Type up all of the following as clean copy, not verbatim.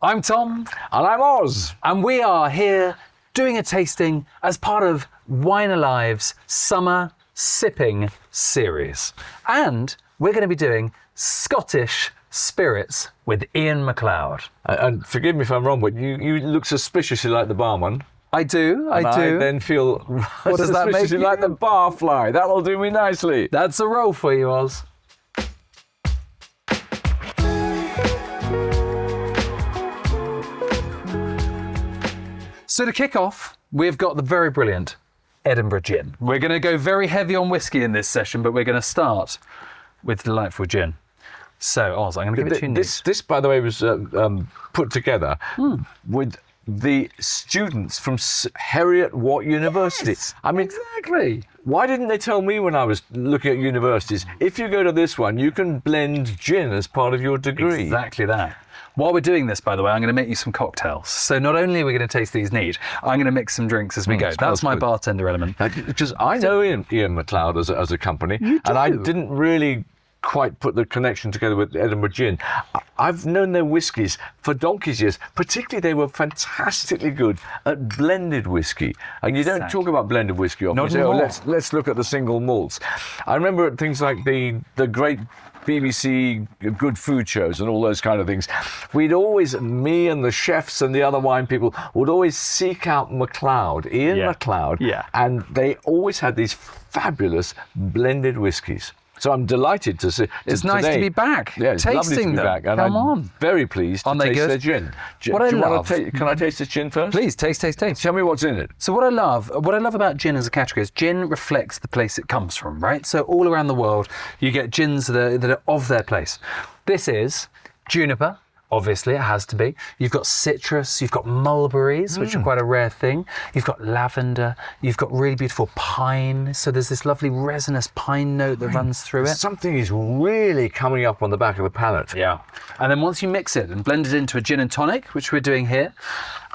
I'm Tom. And I'm Oz. And we are here doing a tasting as part of WineAlive's Summer Sipping Series. And we're going to be doing Scottish spirits with Ian MacLeod. And forgive me if I'm wrong, but you look suspiciously like the barman. I do. I then feel what does that make you? like the barfly. That'll do me nicely. That's a roll for you, Oz. So to kick off, we've got the very brilliant Edinburgh gin. We're going to go very heavy on whiskey in this session, but we're going to start with delightful gin. So, Oz, I'm going to give it to you. This, by the way, was put together with the students from Heriot-Watt University. Yes, I mean, exactly. Why didn't they tell me when I was looking at universities, if you go to this one, you can blend gin as part of your degree? Exactly that. While we're doing this, by the way, I'm going to make you some cocktails. So not only are we going to taste these neat, I'm going to mix some drinks as we go. That's my bartender element. Because I know Ian MacLeod as a company, and I didn't really quite put the connection together with Edinburgh Gin. I've known their whiskies for donkey's years. Particularly, they were fantastically good at blended whiskey. And you don't talk about blended whiskey often. You say, let's look at the single malts. I remember at things like the great BBC good food shows and all those kind of things, we'd always, me and the chefs and the other wine people would always seek out Ian MacLeod, and they always had these fabulous blended whiskies. So I'm delighted to see. It's nice to be back. Yeah, it's lovely to be back. And I'm very pleased to taste their gin. What I love. Can I taste this gin first? Please, taste. Tell me what's in it. So what I love about gin as a category is gin reflects the place it comes from, right? So all around the world, you get gins that are of their place. This is juniper. Obviously, it has to be. You've got citrus, you've got mulberries, which are quite a rare thing. You've got lavender, you've got really beautiful pine. So there's this lovely resinous pine note that runs through it. Something is really coming up on the back of the palate. Yeah. And then once you mix it and blend it into a gin and tonic, which we're doing here,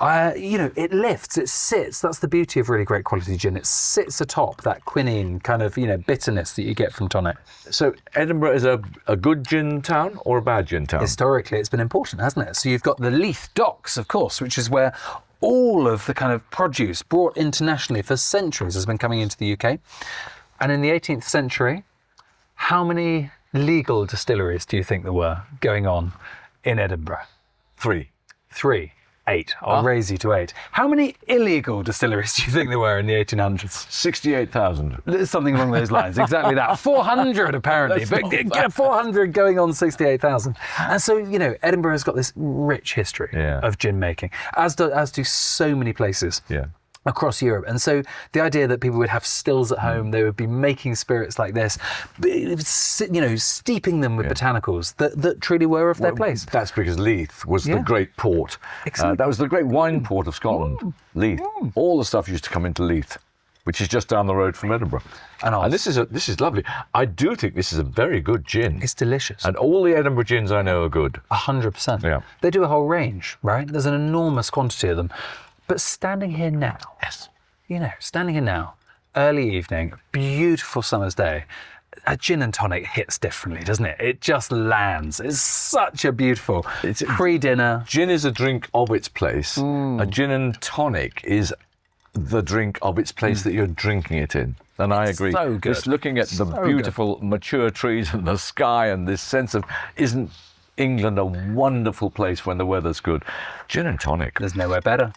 it lifts, it sits. That's the beauty of really great quality gin. It sits atop that quinine kind of, bitterness that you get from tonic. So Edinburgh is a good gin town or a bad gin town? Historically, it's been important, hasn't it? So you've got the Leith Docks, of course, which is where all of the kind of produce brought internationally for centuries has been coming into the UK. And in the 18th century, how many legal distilleries do you think there were going on in Edinburgh? Three. 8. I'll raise you to 8. How many illegal distilleries do you think there were in the 1800s? 68,000. Something along those lines. Exactly that. 400 apparently, but get 400 going on 68,000. And so, Edinburgh has got this rich history of gin making, as do so many places. Yeah. Across Europe. And so the idea that people would have stills at home, they would be making spirits like this, steeping them with botanicals that truly were of their place. That's because Leith was the great port. Exactly. That was the great wine port of Scotland, Leith. All the stuff used to come into Leith, which is just down the road from Edinburgh. And this is lovely. I do think this is a very good gin. It's delicious. And all the Edinburgh gins I know are good. 100%. Yeah. They do a whole range, right? There's an enormous quantity of them. But standing here now, early evening, beautiful summer's day, a gin and tonic hits differently, doesn't it? It just lands. It's such a beautiful pre-dinner. Gin is a drink of its place. A gin and tonic is the drink of its place that you're drinking it in. And I agree. So good. Just looking at the beautiful mature trees and the sky and this sense of, isn't England a wonderful place when the weather's good? Gin and tonic. There's nowhere better.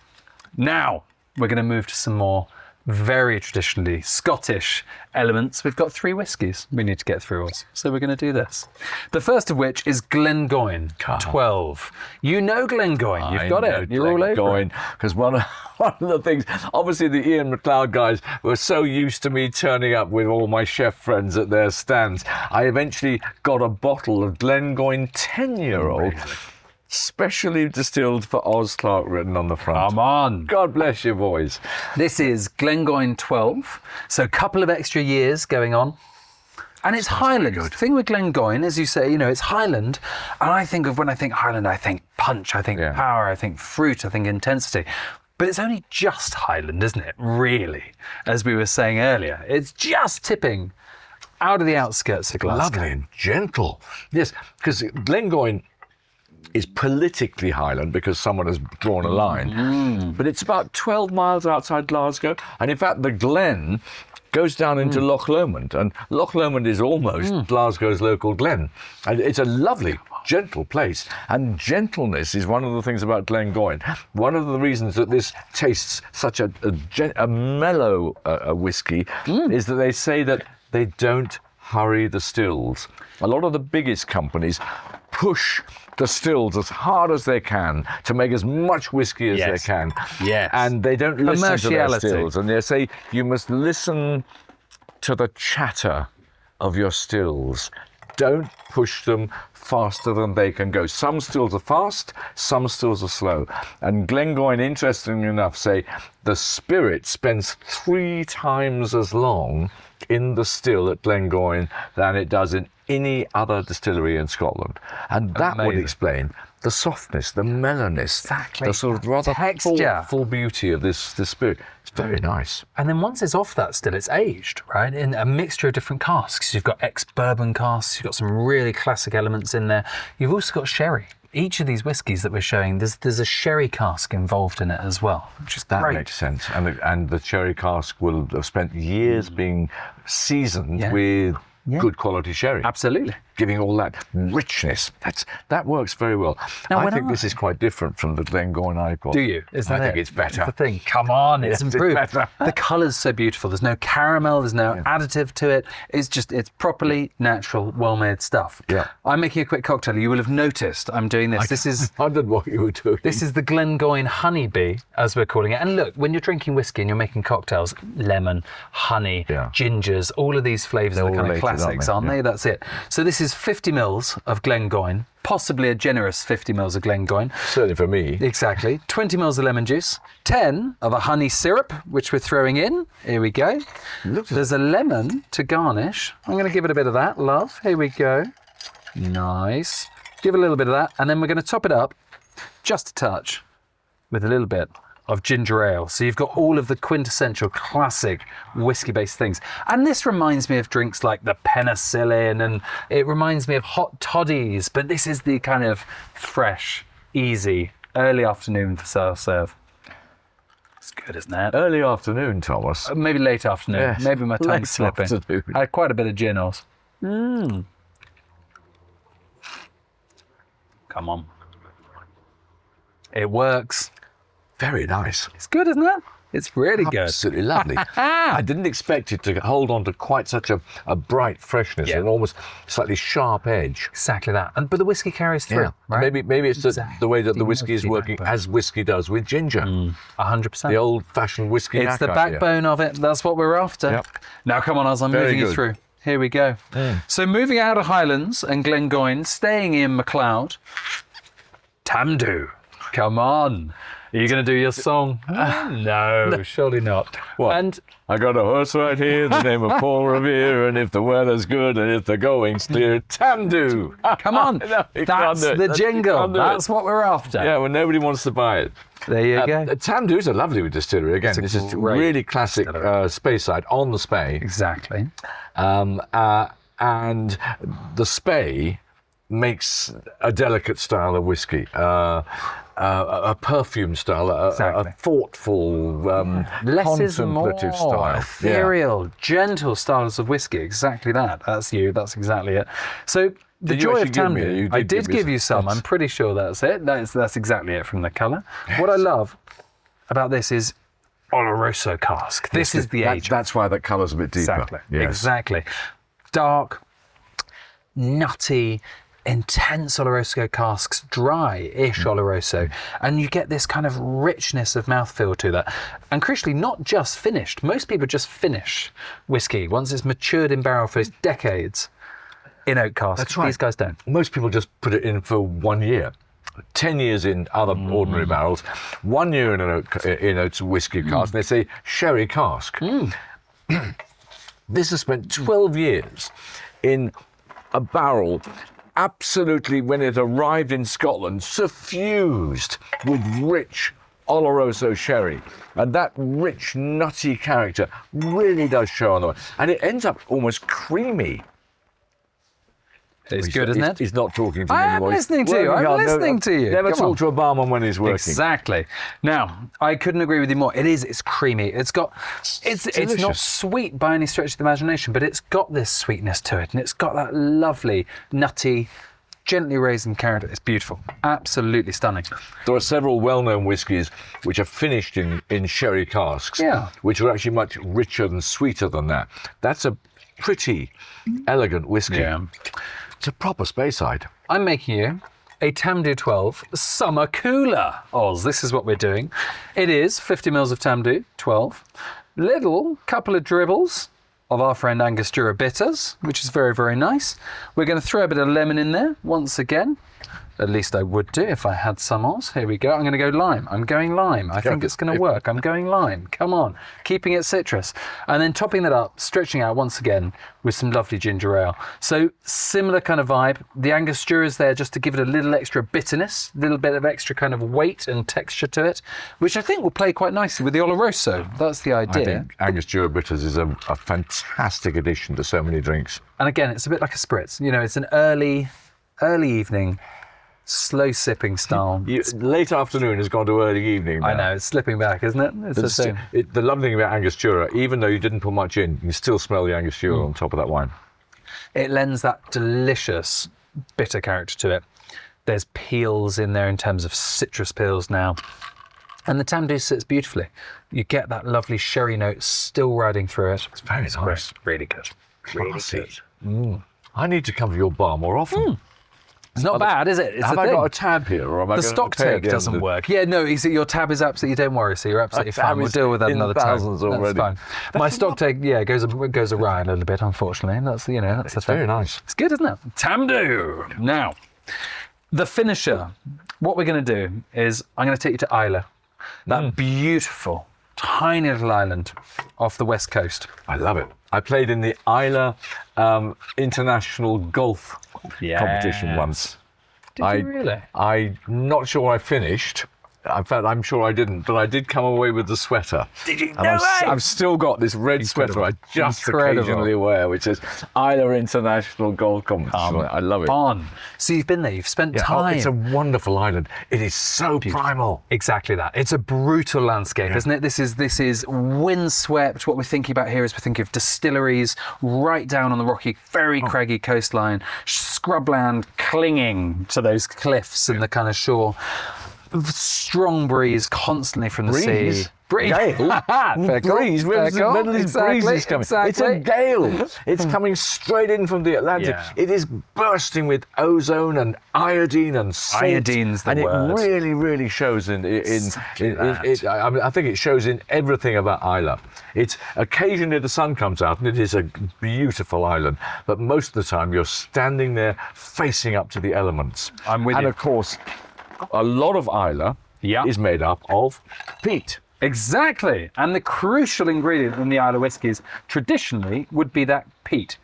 Now, we're going to move to some more very traditionally Scottish elements. We've got 3 whiskies we need to get through us, so we're going to do this. The first of which is Glengoyne 12. You know Glengoyne, you've got it. You're all over it. Because one of the things, obviously the Ian MacLeod guys were so used to me turning up with all my chef friends at their stands. I eventually got a bottle of Glengoyne 10-year-old. Specially distilled for Oz Clarke written on the front. Come on. God bless you, boys. This is Glengoyne 12, so a couple of extra years going on. And it's Highland. The thing with Glengoyne, as you say, it's Highland. And when I think Highland, I think punch, I think power, I think fruit, I think intensity. But it's only just Highland, isn't it? Really, as we were saying earlier. It's just tipping out of the outskirts of Glasgow. Lovely and gentle. Yes, because Glengoyne is politically Highland because someone has drawn a line. But it's about 12 miles outside Glasgow. And in fact, the Glen goes down into Loch Lomond. And Loch Lomond is almost Glasgow's local Glen. And it's a lovely, gentle place. And gentleness is one of the things about Glengoyne. One of the reasons that this tastes such a mellow whiskey is that they say that they don't hurry the stills. A lot of the biggest companies push the stills as hard as they can to make as much whiskey as they can. Yes. And they don't listen to their stills. And they say you must listen to the chatter of your stills. Don't push them faster than they can go. Some stills are fast, some stills are slow. And Glengoyne, interestingly enough, say the spirit spends 3 times as long in the still at Glengoyne than it does in any other distillery in Scotland. And that would explain the softness, the mellowness, the sort of rather full beauty of this spirit. It's very nice. And then once it's off that still, it's aged, right? In a mixture of different casks. You've got ex-bourbon casks, you've got some really classic elements in there. You've also got sherry. Each of these whiskies that we're showing, there's a sherry cask involved in it as well, which is great. That makes sense. And the sherry cask will have spent years being seasoned with good quality sherry. Absolutely. Giving all that richness. That works very well. Now, I think this is quite different from the Glengoyne I got. Do you? I think it's better. That's the thing. Come on, it's improved. It's better. The colour's so beautiful. There's no caramel, there's no additive to it. It's properly natural, well-made stuff. Yeah. I'm making a quick cocktail. You will have noticed I'm doing this. I wondered what you were doing. This is the Glengoyne Honeybee, as we're calling it. And look, when you're drinking whiskey and you're making cocktails, lemon, honey, gingers, all of these flavours are kind of classics, aren't they? That's it. So this is 50 mils of Glengoyne, possibly a generous 50 mils of Glengoyne. Certainly for me. Exactly. 20 mils of lemon juice, 10 of a honey syrup, which we're throwing in. Here we go. There's a lemon to garnish. I'm going to give it a bit of that, love. Here we go. Nice. Give it a little bit of that, and then we're going to top it up just a touch with a little bit of ginger ale. So you've got all of the quintessential classic whiskey-based things. And this reminds me of drinks like the penicillin, and it reminds me of hot toddies, but this is the kind of fresh, easy, early afternoon for self-serve. It's good, isn't it? Early afternoon, Thomas. Maybe late afternoon. Yes. Maybe my tongue's slipping. Afternoon. I had quite a bit of gin also. Come on. It works. Very nice. It's good, isn't it? It's really good. Absolutely lovely. I didn't expect it to hold on to quite such a bright freshness and almost slightly sharp edge. Exactly that. But the whiskey carries through, Yeah. right? Maybe it's the way that the whiskey is working as whiskey does with ginger. 100%. The old-fashioned whiskey. It's the backbone of it. That's what we're after. Yep. Now, come on, as I'm moving you through. Here we go. So moving out of Highlands and Glengoyne, staying in MacLeod, Tamdhu. Come on. Are you going to do your song? No, surely not. What? And I got a horse right here, the name of Paul Revere, and if the weather's good and if the going's clear, Tamdhu. come on. That's the jingle. That's what we're after. Yeah, well, nobody wants to buy it. There you go. Tamdhu's a lovely distillery. Again, this is really classic Speyside on the Spey. Exactly. And the Spey makes a delicate style of whiskey. A perfume style, a thoughtful, less is more, contemplative style. Ethereal, gentle styles of whiskey. Exactly that. That's you. That's exactly it. So the joy of Tamdhu. I did give you some. I'm pretty sure that's it. That's exactly it from the colour. Yes. What I love about this is Oloroso cask. This is the age. That's why that colour's a bit deeper. Exactly. Yes. Exactly. Dark, nutty, intense Oloroso casks, dry-ish Oloroso, and you get this kind of richness of mouthfeel to that. And crucially, not just finished. Most people just finish whiskey once it's matured in barrel for decades in oak casks. That's right. These guys don't. Most people just put it in for 1 year. 10 years in other ordinary barrels, 1 year in a whiskey cask, and they say sherry cask. This has spent 12 years in a barrel, absolutely, when it arrived in Scotland, suffused with rich Oloroso sherry. And that rich, nutty character really does show on the way. And it ends up almost creamy. It's good, isn't it? He's not talking to me I am anymore. listening to you. I'm listening to you. Never Come talk on. to a barman when he's working. Exactly. Now, I couldn't agree with you more. It's creamy. It's not delicious. sweet by any stretch of the imagination, but it's got this sweetness to it, and it's got that lovely, nutty, gently raisined character. It's beautiful. Absolutely stunning. There are several well-known whiskies which are finished in sherry casks, which are actually much richer and sweeter than that. That's a pretty elegant whiskey. Yeah. It's a proper Speyside. I'm making you a Tamdhu 12 Summer Cooler. Oz, this is what we're doing. It is 50 mils of Tamdhu 12, little couple of dribbles of our friend Angostura bitters, which is very, very nice. We're going to throw a bit of lemon in there once again. At least I would do if I had some Oz. Here we go. I'm going to go lime. I'm going lime. I think it's going to work. I'm going lime. Come on. Keeping it citrus. And then topping that up, stretching out once again with some lovely ginger ale. So similar kind of vibe. The Angostura is there just to give it a little extra bitterness, a little bit of extra kind of weight and texture to it, which I think will play quite nicely with the Oloroso. That's the idea. I think Angostura bitters is a fantastic addition to so many drinks. And again, it's a bit like a spritz. You know, it's an early evening, slow sipping style. Late afternoon has gone to early evening now. I know, it's slipping back, isn't it? It's the same. The lovely thing about Angostura, even though you didn't put much in, you can still smell the Angostura on top of that wine. It lends that delicious bitter character to it. There's peels in there in terms of citrus peels now. And the Tamdhu sits beautifully. You get that lovely sherry note still riding through it. It's very nice. Really good. Really good. I need to come to your bar more often. It's not bad, is it? It's Have a I thing. got a tab here, or am I The going stock to pay at take the end doesn't of- work. Yeah, no, your tab is absolutely, don't worry, so you're absolutely fine. We'll deal with that in another thousands time. already. That's fine. My stock take, goes awry a little bit, unfortunately. That's the thing. very nice. It's good, isn't it? Tamdhu. Now, the finisher. What we're going to do is I'm going to take you to Islay, that beautiful, tiny little island off the west coast. I love it. I played in the Islay International Golf competition once. Did you really? I'm not sure I finished. In fact, I'm sure I didn't, but I did come away with the sweater. Did you? And I've still got this red sweater I just occasionally wear, which says Islay International Golf Competition. I love it. On. So you've been there, you've spent time. It's a wonderful island. It is so primal. Exactly that. It's a brutal landscape, isn't it? This is windswept. What we're thinking about here is we're thinking of distilleries right down on the rocky, very craggy coastline, scrubland clinging to those cliffs and the kind of shore. Strong breeze constantly from the sea. Breeze. Gale. Breeze. Where's the middle of breeze is coming? Exactly. It's a gale. It's coming straight in from the Atlantic. Yeah. It is bursting with ozone and iodine and salt. Iodine's the word. It really, really shows in I think it shows in everything about Islay. It's occasionally the sun comes out and it is a beautiful island, but most of the time you're standing there facing up to the elements. I'm with you. And of course, a lot of Islay is made up of peat. Exactly. And the crucial ingredient in the Islay whiskies traditionally would be that peat.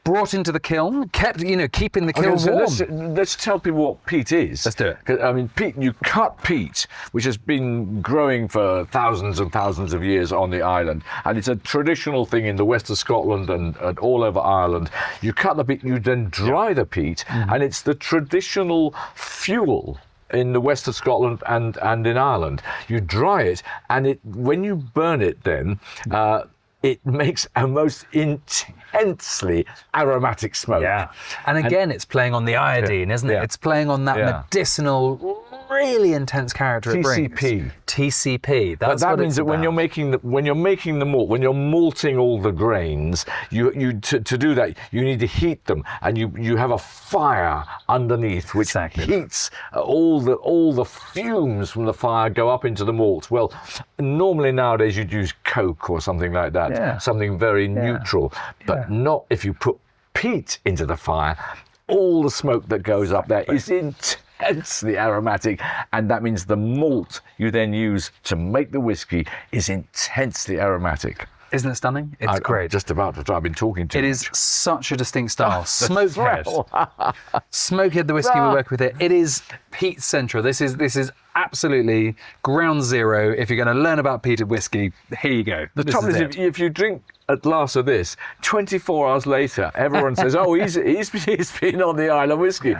Brought into the kiln, keeping the kiln warm. So let's tell people what peat is. Let's do it. 'Cause, I mean, peat, you cut peat, which has been growing for thousands and thousands of years on the island. And it's a traditional thing in the west of Scotland and all over Ireland. You cut the peat, you then dry the peat, and it's the traditional fuel in the west of Scotland and in Ireland. You dry it, and when you burn it then, it makes a most intensely aromatic smoke. Yeah. And again, it's playing on the iodine, isn't it? Yeah. It's playing on that medicinal, really intense character it brings. TCP. But That's that what means it's that about. when you're making the malt, when you're malting all the grains, to do that you need to heat them, and you have a fire underneath which heats all the fumes from the fire go up into the malt. Well, normally nowadays you'd use coke or something like that, something very neutral, but not if you put peat into the fire. All the smoke that goes up there is intensely aromatic, and that means the malt you then use to make the whiskey is intensely aromatic. Isn't it stunning? It's great. I'm just about to try. I've been talking to It is such a distinct style. Smokehead. Smokehead, the whiskey we work with here. It is peat central. This is absolutely ground zero. If you're going to learn about peated whiskey, here you go. The trouble is, if you drink a glass of this, 24 hours later, everyone says, oh, he's been on the Isle of Whiskey.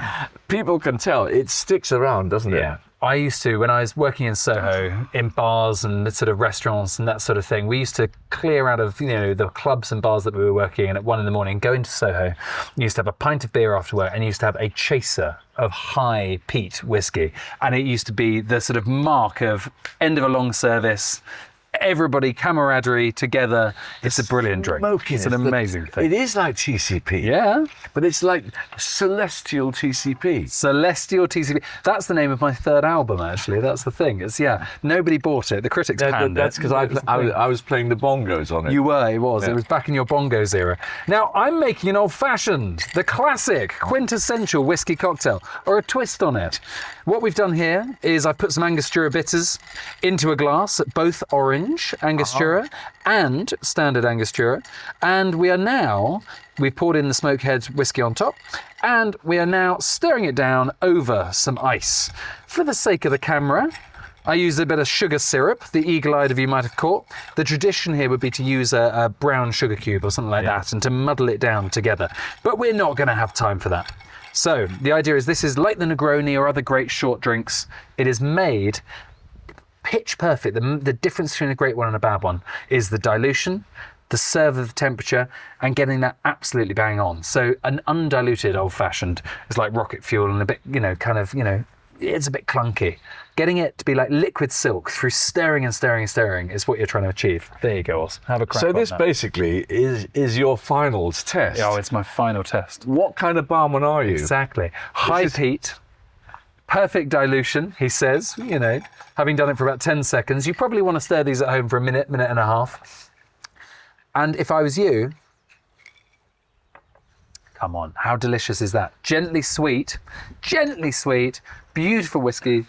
People can tell. It sticks around, doesn't it? Yeah. I used to, when I was working in Soho, in bars and sort of restaurants and that sort of thing, we used to clear out of, the clubs and bars that we were working in at 1 a.m, go into Soho. You used to have a pint of beer after work, and you used to have a chaser of high peat whiskey. And it used to be the sort of mark of end of a long service, everybody camaraderie together. It's a brilliant drink. It's an amazing thing. It is like TCP. Yeah. But it's like celestial TCP. Celestial TCP. That's the name of my third album, actually. That's the thing. Nobody bought it. The critics panned it. That's because I was playing the bongos on it. You were, it was. Yeah. It was back in your bongos era. Now, I'm making an old-fashioned, the classic, quintessential whiskey cocktail, or a twist on it. What we've done here is I've put some Angostura bitters into a glass, both orange Angostura and standard Angostura. And we've poured in the Smokehead whiskey on top, and we are now stirring it down over some ice. For the sake of the camera, I used a bit of sugar syrup, the eagle-eyed of you might have caught. The tradition here would be to use a brown sugar cube or something like that and to muddle it down together. But we're not going to have time for that. So the idea is this is like the Negroni or other great short drinks. It is made pitch perfect. The difference between a great one and a bad one is the dilution, the serve of the temperature, and getting that absolutely bang on. So an undiluted old-fashioned is like rocket fuel and a bit, it's a bit clunky. Getting it to be like liquid silk through stirring and stirring and stirring is what you're trying to achieve. There you go, Oz. Have a crack. So this basically is your finals test. Oh, it's my final test. What kind of barman are you? Exactly. High peat, perfect dilution, he says. Having done it for about 10 seconds, you probably want to stir these at home for a minute and a half. And if I was you, come on, how delicious is that? Gently sweet, beautiful whiskey.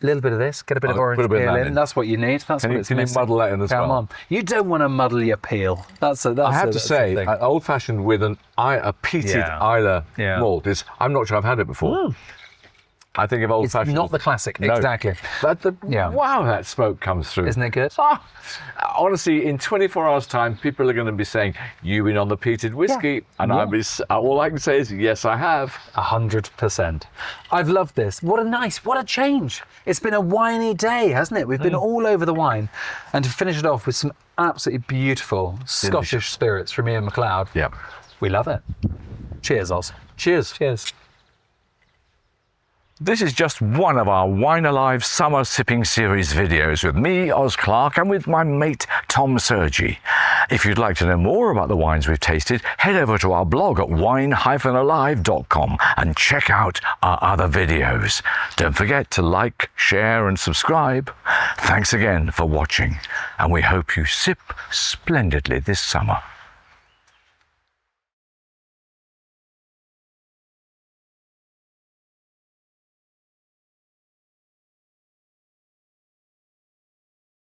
A little bit of this, get a bit of orange peel in. That's what you need. That's what it's missing. Can you muddle that in as well? Come on. You don't want to muddle your peel. I have to say, an old-fashioned with a peated Islay malt is, I'm not sure I've had it before. I think of old-fashioned. It's not the classic, exactly. But wow, that smoke comes through. Isn't it good? Honestly, in 24 hours' time, people are going to be saying, you've been on the peated whiskey. And all I can say is, yes, I have. 100%. I've loved this. What a change. It's been a winey day, hasn't it? We've been all over the wine. And to finish it off with some absolutely beautiful Scottish spirits from Ian MacLeod. Yeah. We love it. Cheers, Oz. Cheers. Cheers. This is just one of our WineAlive Summer Sipping Series videos with me, Oz Clarke, and with my mate, Tom Surgey. If you'd like to know more about the wines we've tasted, head over to our blog at wine-alive.com and check out our other videos. Don't forget to like, share, and subscribe. Thanks again for watching, and we hope you sip splendidly this summer.